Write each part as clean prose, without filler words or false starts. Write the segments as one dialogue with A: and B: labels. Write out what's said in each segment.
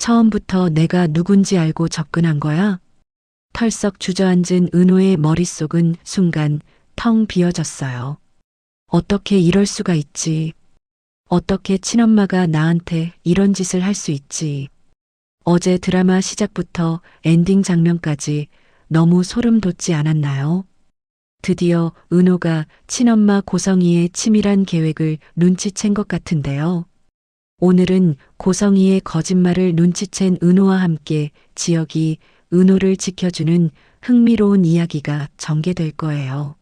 A: 처음부터 내가 누군지 알고 접근한 거야? 털썩 주저앉은 은호의 머릿속은 순간 텅 비어졌어요. 어떻게 이럴 수가 있지? 어떻게 친엄마가 나한테 이런 짓을 할 수 있지? 어제 드라마 시작부터 엔딩 장면까지 너무 소름 돋지 않았나요? 드디어 은호가 친엄마 고성이의 치밀한 계획을 눈치챈 것 같은데요. 오늘은 고성이의 거짓말을 눈치챈 은호와 함께 지혁이 은호를 지켜주는 흥미로운 이야기가 전개될 거예요.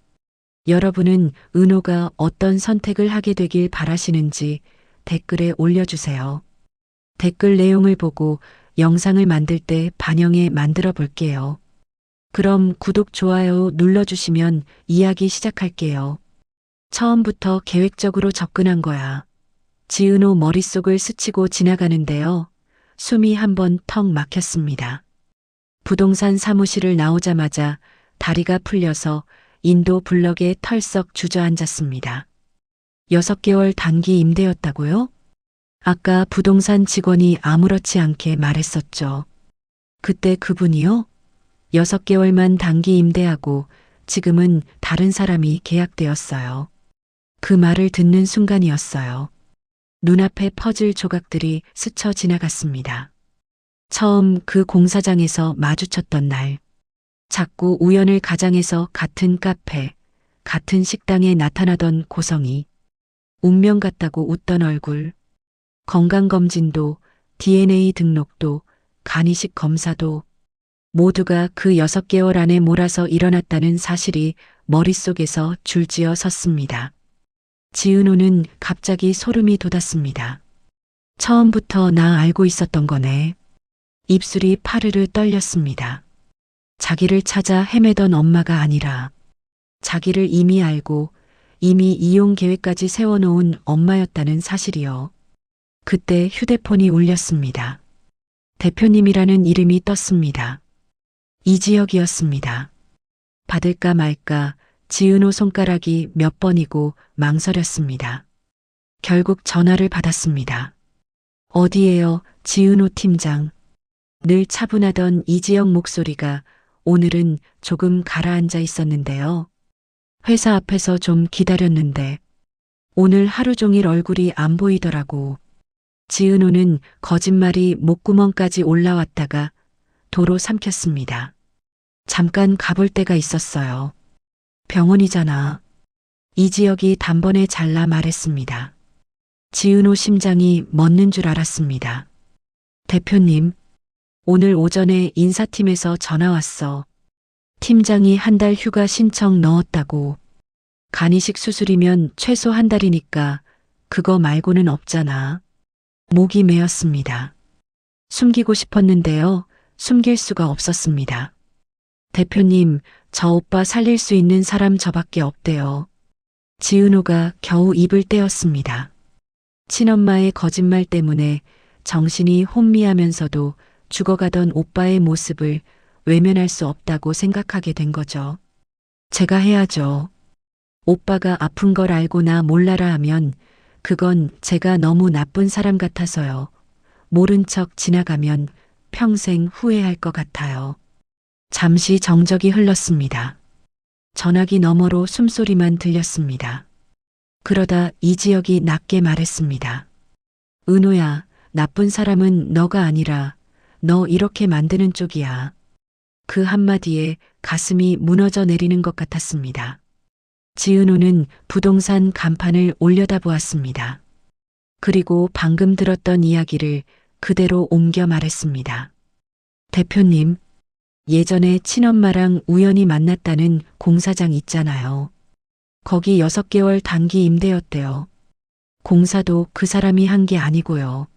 A: 여러분은 은호가 어떤 선택을 하게 되길 바라시는지 댓글에 올려주세요. 댓글 내용을 보고 영상을 만들 때 반영해 만들어 볼게요. 그럼 구독, 좋아요 눌러주시면 이야기 시작할게요. 처음부터 계획적으로 접근한 거야. 지은호 머릿속을 스치고 지나가는데요. 숨이 한번 턱 막혔습니다. 부동산 사무실을 나오자마자 다리가 풀려서 인도 블럭에 털썩 주저앉았습니다. 6개월 단기 임대였다고요? 아까 부동산 직원이 아무렇지 않게 말했었죠. 그때 그분이요? 6개월만 단기 임대하고 지금은 다른 사람이 계약되었어요. 그 말을 듣는 순간이었어요. 눈앞에 퍼즐 조각들이 스쳐 지나갔습니다. 처음 그 공사장에서 마주쳤던 날, 자꾸 우연을 가장해서 같은 카페, 같은 식당에 나타나던 고성이, 운명 같다고 웃던 얼굴, 건강검진도, DNA 등록도, 간이식 검사도 모두가 그 6개월 안에 몰아서 일어났다는 사실이 머릿속에서 줄지어 섰습니다. 지은호는 갑자기 소름이 돋았습니다. 처음부터 나 알고 있었던 거네. 입술이 파르르 떨렸습니다. 자기를 찾아 헤매던 엄마가 아니라 자기를 이미 알고 이미 이용 계획까지 세워놓은 엄마였다는 사실이요. 그때 휴대폰이 울렸습니다. 대표님이라는 이름이 떴습니다. 이지혁이었습니다. 받을까 말까 지은호 손가락이 몇 번이고 망설였습니다. 결국 전화를 받았습니다. 어디에요, 지은호 팀장. 늘 차분하던 이지혁 목소리가 오늘은 조금 가라앉아 있었는데요. 회사 앞에서 좀 기다렸는데 오늘 하루 종일 얼굴이 안 보이더라고. 지은호는 거짓말이 목구멍까지 올라왔다가 도로 삼켰습니다. 잠깐 가볼 데가 있었어요. 병원이잖아. 이지혁이 단번에 잘라 말했습니다. 지은호 심장이 멎는 줄 알았습니다. 대표님, 오늘 오전에 인사팀에서 전화 왔어. 팀장이 한 달 휴가 신청 넣었다고. 간이식 수술이면 최소 한 달이니까 그거 말고는 없잖아. 목이 메었습니다. 숨기고 싶었는데요. 숨길 수가 없었습니다. 대표님, 저 오빠 살릴 수 있는 사람 저밖에 없대요. 지은호가 겨우 입을 떼었습니다. 친엄마의 거짓말 때문에 정신이 혼미하면서도 죽어가던 오빠의 모습을 외면할 수 없다고 생각하게 된 거죠. 제가 해야죠. 오빠가 아픈 걸 알고나 몰라라 하면 그건 제가 너무 나쁜 사람 같아서요. 모른 척 지나가면 평생 후회할 것 같아요. 잠시 정적이 흘렀습니다. 전화기 너머로 숨소리만 들렸습니다. 그러다 이지혁이 낮게 말했습니다. 은호야, 나쁜 사람은 너가 아니라 너 이렇게 만드는 쪽이야. 그 한마디에 가슴이 무너져 내리는 것 같았습니다. 지은호는 부동산 간판을 올려다보았습니다. 그리고 방금 들었던 이야기를 그대로 옮겨 말했습니다. 대표님, 예전에 친엄마랑 우연히 만났다는 공사장 있잖아요. 거기 6개월 단기 임대였대요. 공사도 그 사람이 한 게 아니고요.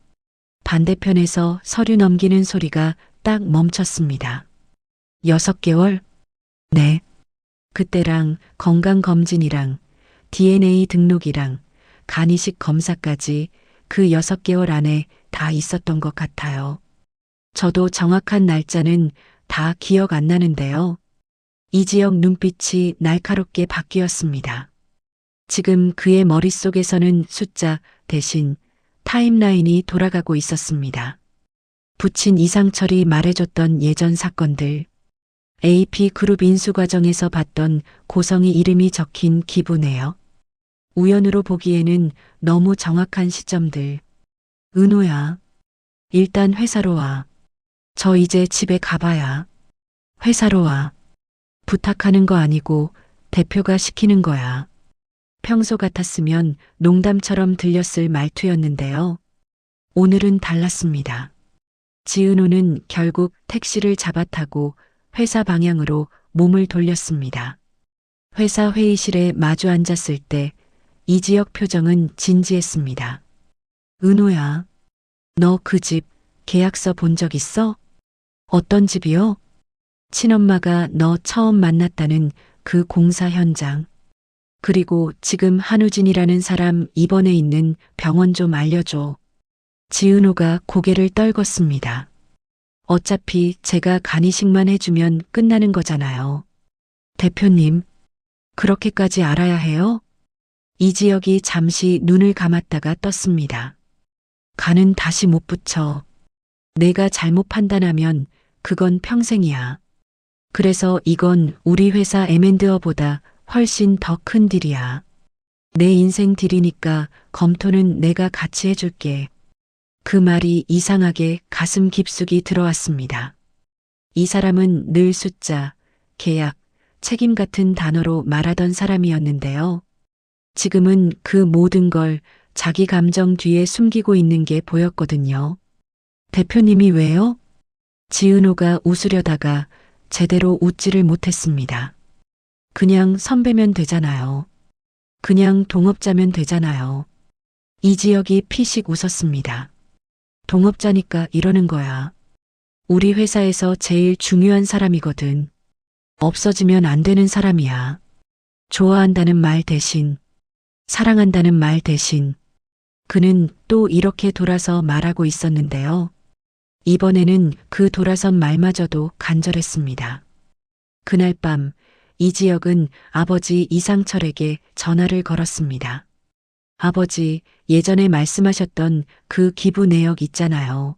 A: 반대편에서 서류 넘기는 소리가 딱 멈췄습니다. 6개월? 네. 그때랑 건강검진이랑 DNA 등록이랑 간이식 검사까지 그 6개월 안에 다 있었던 것 같아요. 저도 정확한 날짜는 다 기억 안 나는데요. 이지혁 눈빛이 날카롭게 바뀌었습니다. 지금 그의 머릿속에서는 숫자 대신 타임라인이 돌아가고 있었습니다. 부친 이상철이 말해줬던 예전 사건들, AP그룹 인수 과정에서 봤던 고성이 이름이 적힌 기부 내역, 우연으로 보기에는 너무 정확한 시점들. 은호야, 일단 회사로 와. 저 이제 집에 가봐야. 회사로 와. 부탁하는 거 아니고 대표가 시키는 거야. 평소 같았으면 농담처럼 들렸을 말투였는데요. 오늘은 달랐습니다. 지은호는 결국 택시를 잡아타고 회사 방향으로 몸을 돌렸습니다. 회사 회의실에 마주 앉았을 때 이지혁 표정은 진지했습니다. 은호야, 너 그 집 계약서 본 적 있어? 어떤 집이요? 친엄마가 너 처음 만났다는 그 공사 현장. 그리고 지금 한우진이라는 사람 입원해 있는 병원 좀 알려줘. 지은호가 고개를 떨궜습니다. 어차피 제가 간이식만 해주면 끝나는 거잖아요. 대표님, 그렇게까지 알아야 해요? 이지혁이 잠시 눈을 감았다가 떴습니다. 간은 다시 못 붙여. 내가 잘못 판단하면 그건 평생이야. 그래서 이건 우리 회사 M&A보다 훨씬 더 큰 딜이야. 내 인생 딜이니까 검토는 내가 같이 해줄게. 그 말이 이상하게 가슴 깊숙이 들어왔습니다. 이 사람은 늘 숫자, 계약, 책임 같은 단어로 말하던 사람이었는데요. 지금은 그 모든 걸 자기 감정 뒤에 숨기고 있는 게 보였거든요. 대표님이 왜요? 지은호가 웃으려다가 제대로 웃지를 못했습니다. 그냥 선배면 되잖아요. 그냥 동업자면 되잖아요. 이지혁이 피식 웃었습니다. 동업자니까 이러는 거야. 우리 회사에서 제일 중요한 사람이거든. 없어지면 안 되는 사람이야. 좋아한다는 말 대신, 사랑한다는 말 대신. 그는 또 이렇게 돌아서 말하고 있었는데요. 이번에는 그 돌아선 말마저도 간절했습니다. 그날 밤 이지혁은 아버지 이상철에게 전화를 걸었습니다. 아버지, 예전에 말씀하셨던 그 기부 내역 있잖아요.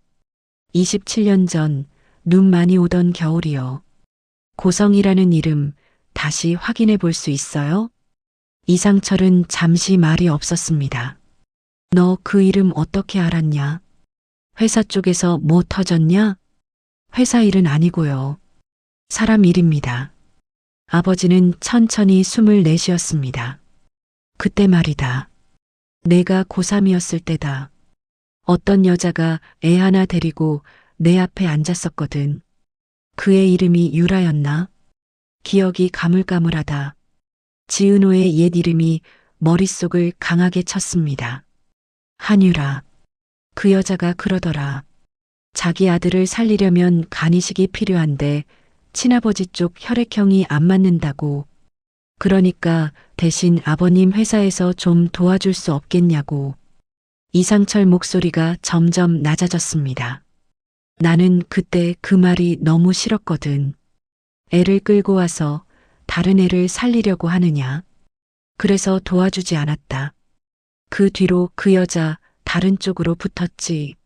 A: 27년 전 눈 많이 오던 겨울이요. 고성이라는 이름 다시 확인해 볼 수 있어요? 이상철은 잠시 말이 없었습니다. 너 그 이름 어떻게 알았냐? 회사 쪽에서 뭐 터졌냐? 회사 일은 아니고요. 사람 일입니다. 아버지는 천천히 숨을 내쉬었습니다. 그때 말이다. 내가 고3이었을 때다. 어떤 여자가 애 하나 데리고 내 앞에 앉았었거든. 그의 이름이 유라였나? 기억이 가물가물하다. 지은호의 옛 이름이 머릿속을 강하게 쳤습니다. 한유라. 그 여자가 그러더라. 자기 아들을 살리려면 간이식이 필요한데 친아버지 쪽 혈액형이 안 맞는다고. 그러니까 대신 아버님 회사에서 좀 도와줄 수 없겠냐고. 이상철 목소리가 점점 낮아졌습니다. 나는 그때 그 말이 너무 싫었거든. 애를 끌고 와서 다른 애를 살리려고 하느냐. 그래서 도와주지 않았다. 그 뒤로 그 여자 다른 쪽으로 붙었지.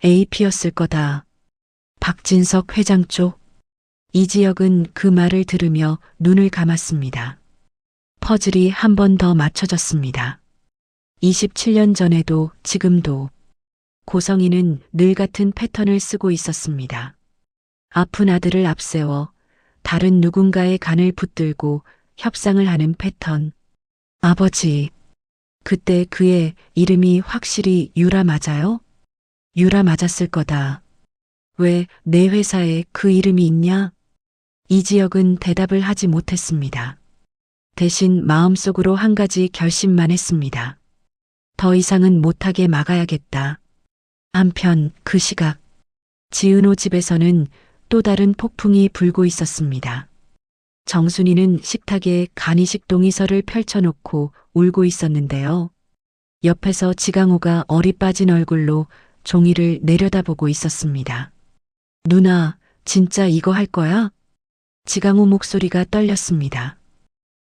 A: AP였을 거다. 박진석 회장 쪽. 이지혁은 그 말을 들으며 눈을 감았습니다. 퍼즐이 한 번 더 맞춰졌습니다. 27년 전에도 지금도 고성이는 늘 같은 패턴을 쓰고 있었습니다. 아픈 아들을 앞세워 다른 누군가의 간을 붙들고 협상을 하는 패턴. 아버지, 그때 그의 이름이 확실히 유라 맞아요? 유라 맞았을 거다. 왜 내 회사에 그 이름이 있냐? 이지혁은 대답을 하지 못했습니다. 대신 마음속으로 한 가지 결심만 했습니다. 더 이상은 못하게 막아야겠다. 한편 그 시각 지은호 집에서는 또 다른 폭풍이 불고 있었습니다. 정순이는 식탁에 간이식 동의서를 펼쳐놓고 울고 있었는데요. 옆에서 지강호가 얼이 빠진 얼굴로 종이를 내려다보고 있었습니다. 누나, 진짜 이거 할 거야? 지강호 목소리가 떨렸습니다.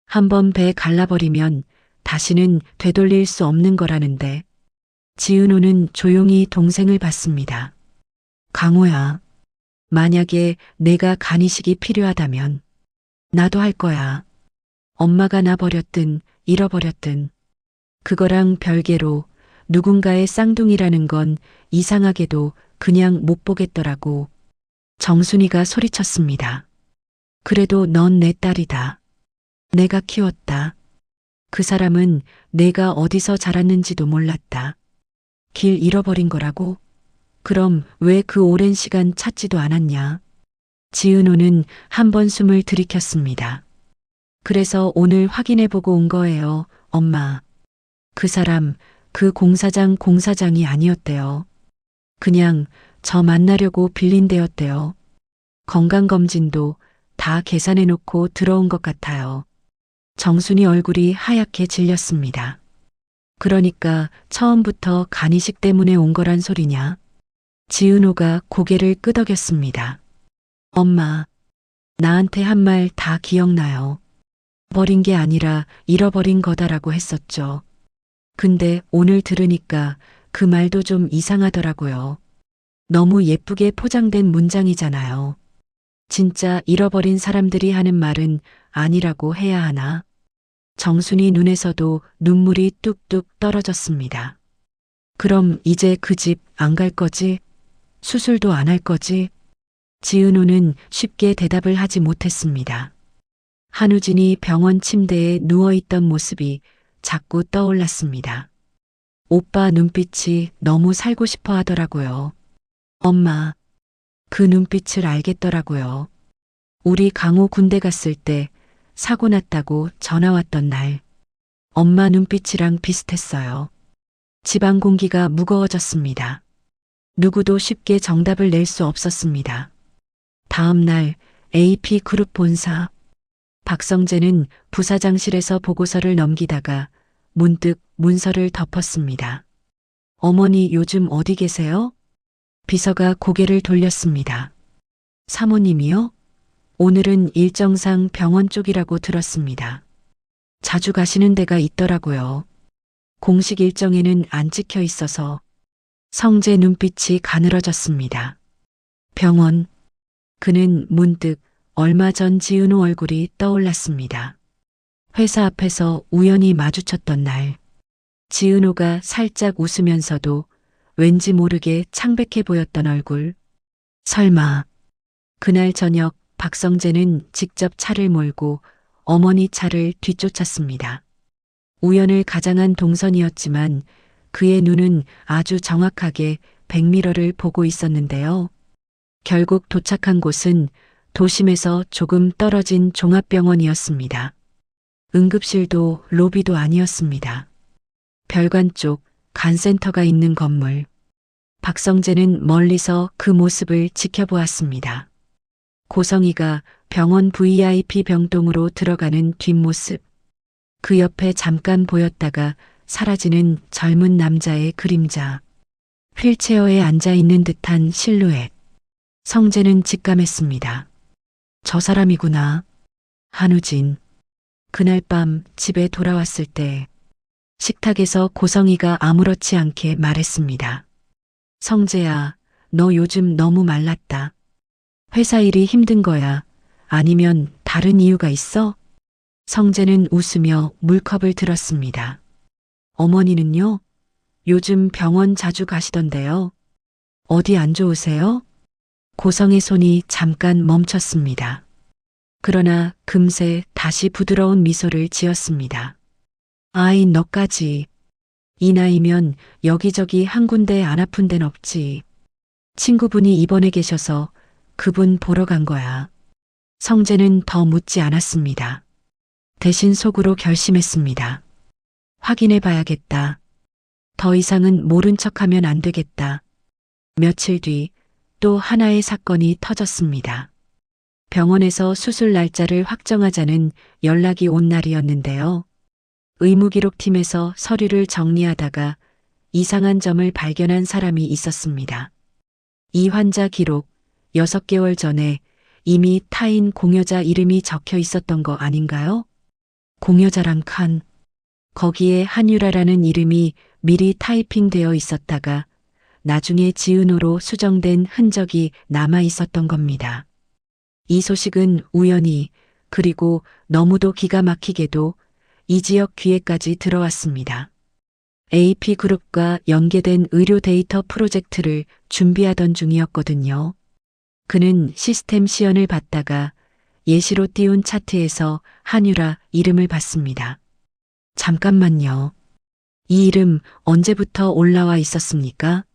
A: 한번 배 갈라버리면 다시는 되돌릴 수 없는 거라는데. 지은호는 조용히 동생을 봤습니다. 강호야, 만약에 내가 간이식이 필요하다면 나도 할 거야. 엄마가 나 버렸든 잃어버렸든 그거랑 별개로 누군가의 쌍둥이라는 건 이상하게도 그냥 못 보겠더라고. 정순이가 소리쳤습니다. 그래도 넌 내 딸이다. 내가 키웠다. 그 사람은 내가 어디서 자랐는지도 몰랐다. 길 잃어버린 거라고? 그럼 왜 그 오랜 시간 찾지도 않았냐? 지은호는 한 번 숨을 들이켰습니다. 그래서 오늘 확인해보고 온 거예요, 엄마. 그 사람, 그 공사장이 아니었대요. 그냥 저 만나려고 빌린 데였대요. 건강검진도 다 계산해놓고 들어온 것 같아요. 정순이 얼굴이 하얗게 질렸습니다. 그러니까 처음부터 간이식 때문에 온 거란 소리냐? 지은호가 고개를 끄덕였습니다. 엄마, 나한테 한 말 다 기억나요. 버린 게 아니라 잃어버린 거다라고 했었죠. 근데 오늘 들으니까 그 말도 좀 이상하더라고요. 너무 예쁘게 포장된 문장이잖아요. 진짜 잃어버린 사람들이 하는 말은 아니라고 해야 하나? 정순이 눈에서도 눈물이 뚝뚝 떨어졌습니다. 그럼 이제 그 집 안 갈 거지? 수술도 안 할 거지? 지은호는 쉽게 대답을 하지 못했습니다. 한우진이 병원 침대에 누워있던 모습이 자꾸 떠올랐습니다. 오빠 눈빛이 너무 살고 싶어 하더라고요. 엄마, 그 눈빛을 알겠더라고요. 우리 강호 군대 갔을 때 사고 났다고 전화 왔던 날, 엄마 눈빛이랑 비슷했어요. 집안 공기가 무거워졌습니다. 누구도 쉽게 정답을 낼 수 없었습니다. 다음 날 AP그룹 본사. 박성재는 부사장실에서 보고서를 넘기다가 문득 문서를 덮었습니다. 어머니 요즘 어디 계세요? 비서가 고개를 돌렸습니다. 사모님이요? 오늘은 일정상 병원 쪽이라고 들었습니다. 자주 가시는 데가 있더라고요. 공식 일정에는 안 찍혀 있어서. 성재 눈빛이 가늘어졌습니다. 병원. 그는 문득 얼마 전 지은호 얼굴이 떠올랐습니다. 회사 앞에서 우연히 마주쳤던 날. 지은호가 살짝 웃으면서도 왠지 모르게 창백해 보였던 얼굴. 설마. 그날 저녁 박성재는 직접 차를 몰고 어머니 차를 뒤쫓았습니다. 우연을 가장한 동선이었지만 그의 눈은 아주 정확하게 백미러를 보고 있었는데요. 결국 도착한 곳은 도심에서 조금 떨어진 종합병원이었습니다. 응급실도 로비도 아니었습니다. 별관 쪽 간센터가 있는 건물. 박성재는 멀리서 그 모습을 지켜보았습니다. 고성이가 병원 VIP 병동으로 들어가는 뒷모습. 그 옆에 잠깐 보였다가 사라지는 젊은 남자의 그림자. 휠체어에 앉아 있는 듯한 실루엣. 성재는 직감했습니다. 저 사람이구나. 한우진. 그날 밤 집에 돌아왔을 때 식탁에서 고성이가 아무렇지 않게 말했습니다. 성재야, 너 요즘 너무 말랐다. 회사 일이 힘든 거야? 아니면 다른 이유가 있어? 성재는 웃으며 물컵을 들었습니다. 어머니는요? 요즘 병원 자주 가시던데요. 어디 안 좋으세요? 고성의 손이 잠깐 멈췄습니다. 그러나 금세 다시 부드러운 미소를 지었습니다. 아이 너까지. 이 나이면 여기저기 한 군데 안 아픈 데는 없지. 친구분이 입원해 계셔서 그분 보러 간 거야. 성재는 더 묻지 않았습니다. 대신 속으로 결심했습니다. 확인해 봐야겠다. 더 이상은 모른 척하면 안 되겠다. 며칠 뒤 또 하나의 사건이 터졌습니다. 병원에서 수술 날짜를 확정하자는 연락이 온 날이었는데요. 의무기록팀에서 서류를 정리하다가 이상한 점을 발견한 사람이 있었습니다. 이 환자 기록 6개월 전에 이미 타인 공여자 이름이 적혀 있었던 거 아닌가요? 공여자랑 칸. 거기에 한유라라는 이름이 미리 타이핑되어 있었다가 나중에 지은호로 수정된 흔적이 남아 있었던 겁니다. 이 소식은 우연히 그리고 너무도 기가 막히게도 이 지역 귀에까지 들어왔습니다. AP그룹과 연계된 의료 데이터 프로젝트를 준비하던 중이었거든요. 그는 시스템 시연을 받다가 예시로 띄운 차트에서 한유라 이름을 봤습니다. 잠깐만요. 이 이름 언제부터 올라와 있었습니까?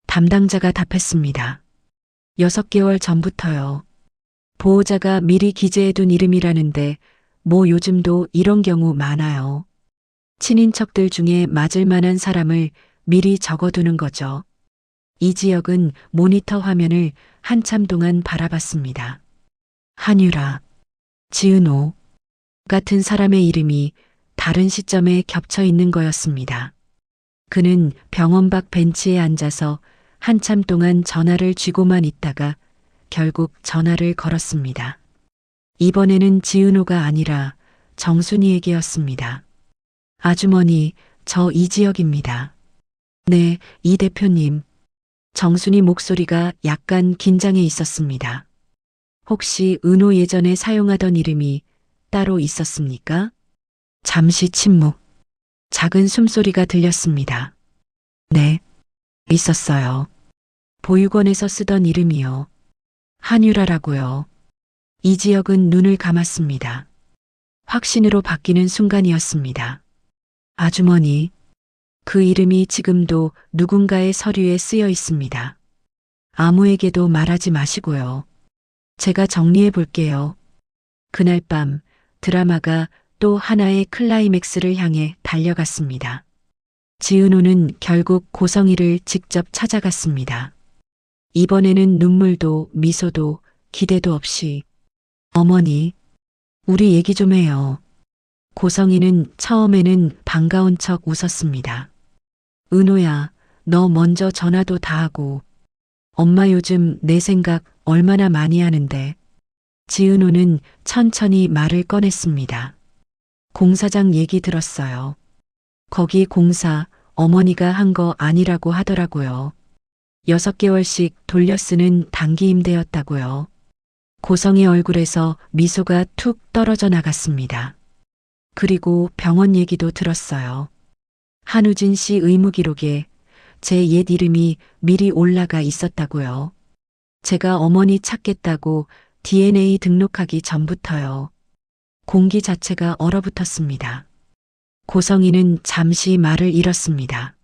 A: 담당자가 답했습니다. 6개월 전부터요. 보호자가 미리 기재해둔 이름이라는데 뭐 요즘도 이런 경우 많아요. 친인척들 중에 맞을 만한 사람을 미리 적어두는 거죠. 이 지역은 모니터 화면을 한참 동안 바라봤습니다. 한유라, 지은호 같은 사람의 이름이 다른 시점에 겹쳐 있는 거였습니다. 그는 병원 밖 벤치에 앉아서 한참 동안 전화를 쥐고만 있다가 결국 전화를 걸었습니다. 이번에는 지은호가 아니라 정순이에게였습니다. 아주머니, 저 이 지역입니다. 네, 이 대표님. 정순이 목소리가 약간 긴장해 있었습니다. 혹시 은호 예전에 사용하던 이름이 따로 있었습니까? 잠시 침묵. 작은 숨소리가 들렸습니다. 네, 있었어요. 보육원에서 쓰던 이름이요. 한유라라고요. 이 지역은 눈을 감았습니다. 확신으로 바뀌는 순간이었습니다. 아주머니, 그 이름이 지금도 누군가의 서류에 쓰여 있습니다. 아무에게도 말하지 마시고요. 제가 정리해 볼게요. 그날 밤 드라마가 또 하나의 클라이맥스를 향해 달려갔습니다. 지은호는 결국 고성이를 직접 찾아갔습니다. 이번에는 눈물도 미소도 기대도 없이 어머니, 우리 얘기 좀 해요. 고성이는 처음에는 반가운 척 웃었습니다. 은호야, 너 먼저 전화도 다 하고 엄마 요즘 내 생각 얼마나 많이 하는데. 지은호는 천천히 말을 꺼냈습니다. 공사장 얘기 들었어요. 거기 공사 어머니가 한 거 아니라고 하더라고요. 6개월씩 돌려 쓰는 단기 임대였다고요. 고성의 얼굴에서 미소가 툭 떨어져 나갔습니다. 그리고 병원 얘기도 들었어요. 한우진 씨 의무 기록에 제 옛 이름이 미리 올라가 있었다고요. 제가 어머니 찾겠다고 DNA 등록하기 전부터요. 공기 자체가 얼어붙었습니다. 고성이는 잠시 말을 잃었습니다.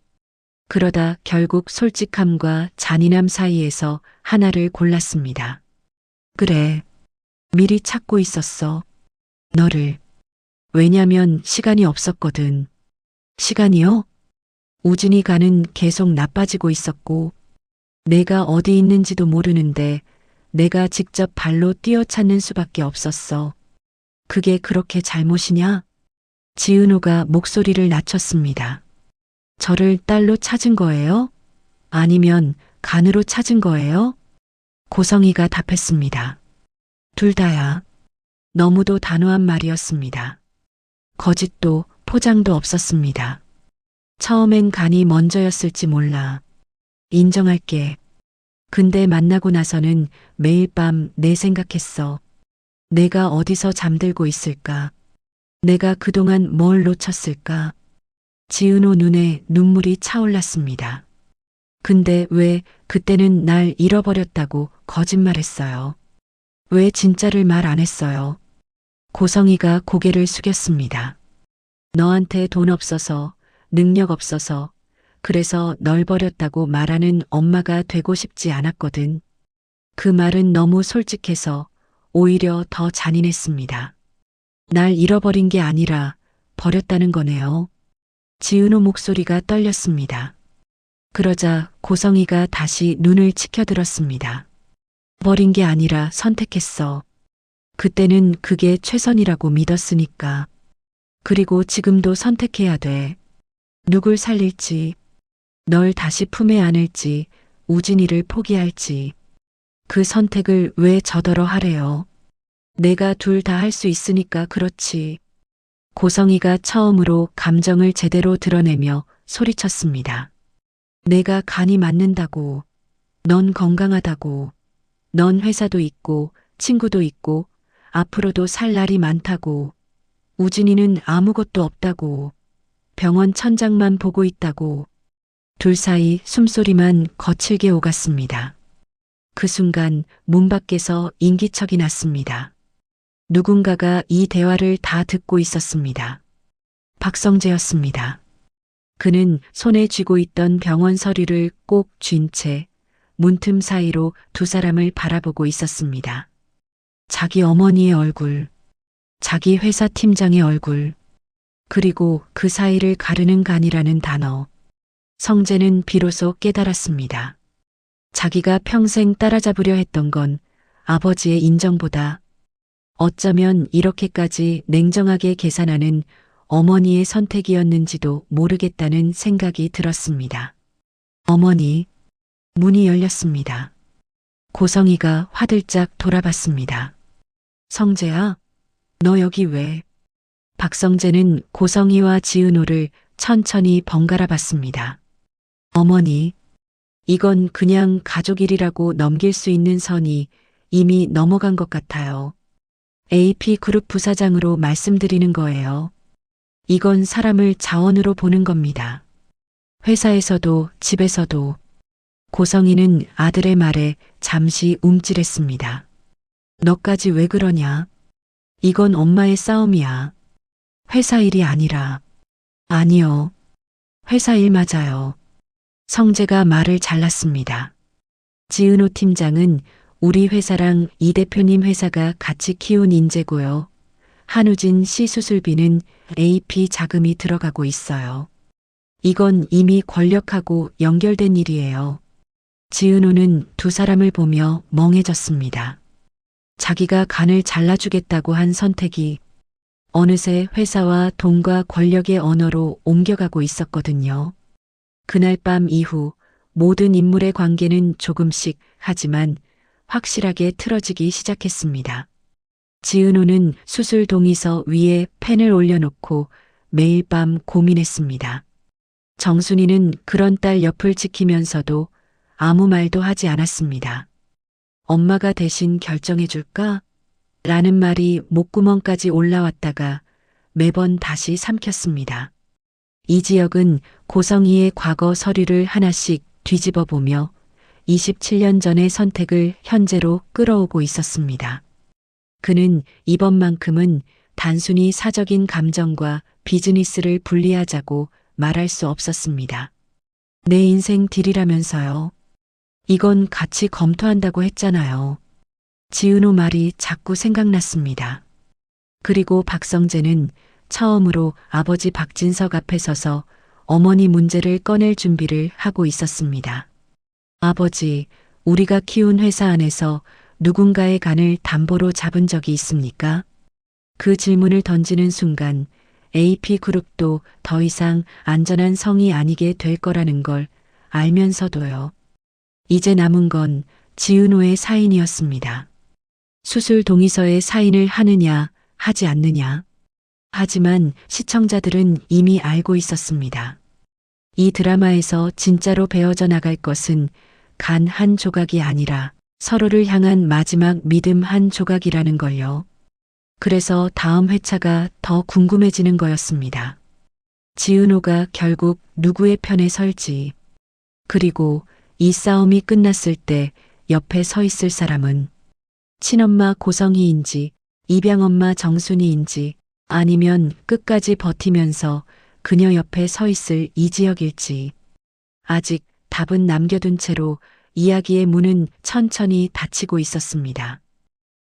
A: 그러다 결국 솔직함과 잔인함 사이에서 하나를 골랐습니다. 그래, 미리 찾고 있었어. 너를. 왜냐면 시간이 없었거든. 시간이요? 우진이 가는 계속 나빠지고 있었고 내가 어디 있는지도 모르는데 내가 직접 발로 뛰어찾는 수밖에 없었어. 그게 그렇게 잘못이냐? 지은호가 목소리를 낮췄습니다. 저를 딸로 찾은 거예요? 아니면 간으로 찾은 거예요? 고성이가 답했습니다. 둘 다야. 너무도 단호한 말이었습니다. 거짓도 포장도 없었습니다. 처음엔 간이 먼저였을지 몰라. 인정할게. 근데 만나고 나서는 매일 밤 내 생각했어. 내가 어디서 잠들고 있을까? 내가 그동안 뭘 놓쳤을까? 지은호 눈에 눈물이 차올랐습니다. 근데 왜 그때는 날 잃어버렸다고 거짓말했어요? 왜 진짜를 말 안 했어요? 고성이가 고개를 숙였습니다. 너한테 돈 없어서, 능력 없어서, 그래서 널 버렸다고 말하는 엄마가 되고 싶지 않았거든. 그 말은 너무 솔직해서 오히려 더 잔인했습니다. 날 잃어버린 게 아니라 버렸다는 거네요. 지은호 목소리가 떨렸습니다. 그러자 고성이가 다시 눈을 치켜들었습니다. 버린 게 아니라 선택했어. 그때는 그게 최선이라고 믿었으니까. 그리고 지금도 선택해야 돼. 누굴 살릴지, 널 다시 품에 안을지, 우진이를 포기할지. 그 선택을 왜 저더러 하래요? 내가 둘 다 할 수 있으니까 그렇지. 고성이가 처음으로 감정을 제대로 드러내며 소리쳤습니다. 내가 간이 맞는다고. 넌 건강하다고. 넌 회사도 있고 친구도 있고 앞으로도 살 날이 많다고. 우진이는 아무것도 없다고. 병원 천장만 보고 있다고. 둘 사이 숨소리만 거칠게 오갔습니다. 그 순간 문 밖에서 인기척이 났습니다. 누군가가 이 대화를 다 듣고 있었습니다. 박성재였습니다. 그는 손에 쥐고 있던 병원 서류를 꼭 쥔 채 문틈 사이로 두 사람을 바라보고 있었습니다. 자기 어머니의 얼굴, 자기 회사 팀장의 얼굴, 그리고 그 사이를 가르는 간이라는 단어. 성재는 비로소 깨달았습니다. 자기가 평생 따라잡으려 했던 건 아버지의 인정보다 어쩌면 이렇게까지 냉정하게 계산하는 어머니의 선택이었는지도 모르겠다는 생각이 들었습니다. 어머니, 문이 열렸습니다. 고성이가 화들짝 돌아봤습니다. 성재야, 너 여기 왜? 박성재는 고성이와 지은호를 천천히 번갈아 봤습니다. 어머니, 이건 그냥 가족 일이라고 넘길 수 있는 선이 이미 넘어간 것 같아요. AP그룹 부사장으로 말씀드리는 거예요. 이건 사람을 자원으로 보는 겁니다. 회사에서도 집에서도. 고성이는 아들의 말에 잠시 움찔했습니다. 너까지 왜 그러냐? 이건 엄마의 싸움이야. 회사 일이 아니라. 아니요. 회사 일 맞아요. 성재가 말을 잘랐습니다. 지은호 팀장은 우리 회사랑 이 대표님 회사가 같이 키운 인재고요. 한우진 씨 수술비는 AP 자금이 들어가고 있어요. 이건 이미 권력하고 연결된 일이에요. 지은호는 두 사람을 보며 멍해졌습니다. 자기가 간을 잘라주겠다고 한 선택이 어느새 회사와 돈과 권력의 언어로 옮겨가고 있었거든요. 그날 밤 이후 모든 인물의 관계는 조금씩 하지만 확실하게 틀어지기 시작했습니다. 지은호는 수술 동의서 위에 펜을 올려놓고 매일 밤 고민했습니다. 정순이는 그런 딸 옆을 지키면서도 아무 말도 하지 않았습니다. 엄마가 대신 결정해줄까? 라는 말이 목구멍까지 올라왔다가 매번 다시 삼켰습니다. 이지혁은 고성이의 과거 서류를 하나씩 뒤집어 보며 27년 전의 선택을 현재로 끌어오고 있었습니다. 그는 이번만큼은 단순히 사적인 감정과 비즈니스를 분리하자고 말할 수 없었습니다. 내 인생 딜이라면서요. 이건 같이 검토한다고 했잖아요. 지은호 말이 자꾸 생각났습니다. 그리고 박성재는 처음으로 아버지 박진석 앞에 서서 어머니 문제를 꺼낼 준비를 하고 있었습니다. 아버지, 우리가 키운 회사 안에서 누군가의 간을 담보로 잡은 적이 있습니까? 그 질문을 던지는 순간 AP그룹도 더 이상 안전한 성이 아니게 될 거라는 걸 알면서도요. 이제 남은 건 지은호의 사인이었습니다. 수술 동의서에 사인을 하느냐, 하지 않느냐. 하지만 시청자들은 이미 알고 있었습니다. 이 드라마에서 진짜로 베어져 나갈 것은 간 한 조각이 아니라 서로를 향한 마지막 믿음 한 조각이라는 걸요. 그래서 다음 회차가 더 궁금해지는 거였습니다. 지은호가 결국 누구의 편에 설지. 그리고 이 싸움이 끝났을 때 옆에 서 있을 사람은 친엄마 고성희인지 입양엄마 정순이인지 아니면 끝까지 버티면서 그녀 옆에 서 있을 이지혁일지. 아직 답은 남겨둔 채로 이야기의 문은 천천히 닫히고 있었습니다.